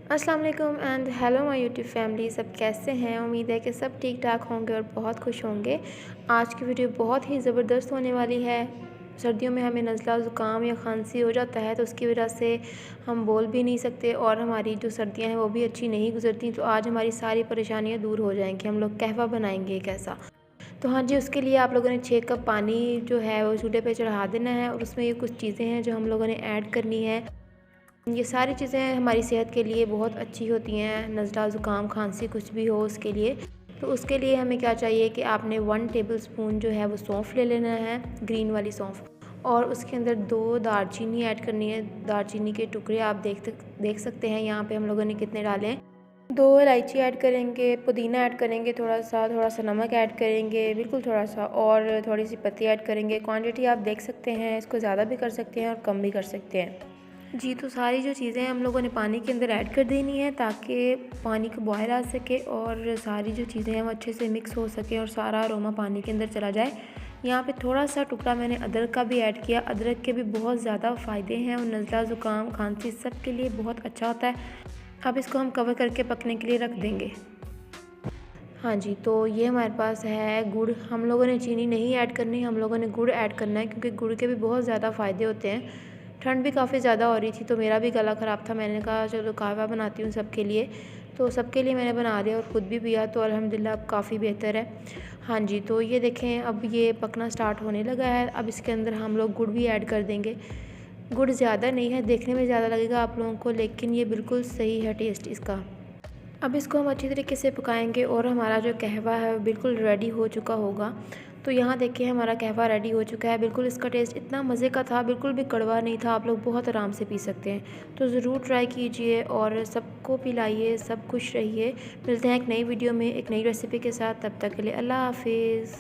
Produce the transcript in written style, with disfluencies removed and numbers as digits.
अस्सलाम वालेकुम and hello my YouTube family. सब कैसे हैं? उम्मीद है कि सब ठीक ठाक होंगे और बहुत खुश होंगे। आज की वीडियो बहुत ही ज़बरदस्त होने वाली है। सर्दियों में हमें नज़ला ज़ुकाम या खांसी हो जाता है तो उसकी वजह से हम बोल भी नहीं सकते और हमारी जो सर्दियां हैं वो भी अच्छी नहीं गुजरती। तो आज हमारी सारी परेशानियां दूर हो जाएंगी। हम लोग कहवा बनाएंगे एक ऐसा। तो हाँ जी, उसके लिए आप लोगों ने 6 कप पानी जो है वो चूल्हे पे चढ़ा देना है और उसमें ये कुछ चीज़ें हैं जो हम लोगों ने ऐड करनी है। ये सारी चीज़ें हमारी सेहत के लिए बहुत अच्छी होती हैं, नज़ला ज़ुकाम खांसी कुछ भी हो उसके लिए। तो उसके लिए हमें क्या चाहिए कि आपने 1 टेबलस्पून जो है वो सौंफ ले लेना है, ग्रीन वाली सौंफ, और उसके अंदर 2 दालचीनी ऐड करनी है। दालचीनी के टुकड़े आप देख सकते हैं यहाँ पे हम लोगों ने कितने डाले हैं। 2 इलायची ऐड करेंगे, पुदीना ऐड करेंगे, थोड़ा सा नमक ऐड करेंगे, बिल्कुल थोड़ा सा, और थोड़ी सी पत्ती ऐड करेंगे। क्वांटिटी आप देख सकते हैं, इसको ज़्यादा भी कर सकते हैं और कम भी कर सकते हैं जी। तो सारी जो चीज़ें हम लोगों ने पानी के अंदर ऐड कर देनी है ताकि पानी का बॉयल आ सके और सारी जो चीज़ें हैं वो अच्छे से मिक्स हो सके और सारा अरोमा पानी के अंदर चला जाए। यहाँ पे थोड़ा सा टुकड़ा मैंने अदरक का भी ऐड किया। अदरक के भी बहुत ज़्यादा फ़ायदे हैं और नज़ला ज़ुकाम खांसी सब के लिए बहुत अच्छा होता है। अब इसको हम कवर करके पकने के लिए रख देंगे। हाँ जी, तो ये हमारे पास है गुड़। हम लोगों ने चीनी नहीं ऐड करनी, हम लोगों ने गुड़ ऐड करना है क्योंकि गुड़ के भी बहुत ज़्यादा फ़ायदे होते हैं। ठंड भी काफ़ी ज़्यादा हो रही थी तो मेरा भी गला ख़राब था। मैंने कहा चलो कहवा बनाती हूँ सबके लिए, तो सबके लिए मैंने बना लिया और ख़ुद भी पिया तो अल्हम्दुलिल्लाह अब काफ़ी बेहतर है। हाँ जी, तो ये देखें अब ये पकना स्टार्ट होने लगा है। अब इसके अंदर हम लोग गुड़ भी ऐड कर देंगे। गुड़ ज़्यादा नहीं है, देखने में ज़्यादा लगेगा आप लोगों को, लेकिन ये बिल्कुल सही है टेस्ट इसका। अब इसको हम अच्छी तरीके से पकाएंगे और हमारा जो कहवा है वो बिल्कुल रेडी हो चुका होगा। तो यहाँ देखिए हमारा कहवा रेडी हो चुका है। बिल्कुल इसका टेस्ट इतना मज़े का था, बिल्कुल भी कड़वा नहीं था। आप लोग बहुत आराम से पी सकते हैं। तो ज़रूर ट्राई कीजिए और सबको पिलाइए। सब खुश रहिए। मिलते हैं एक नई वीडियो में एक नई रेसिपी के साथ। तब तक के लिए अल्लाह हाफिज़।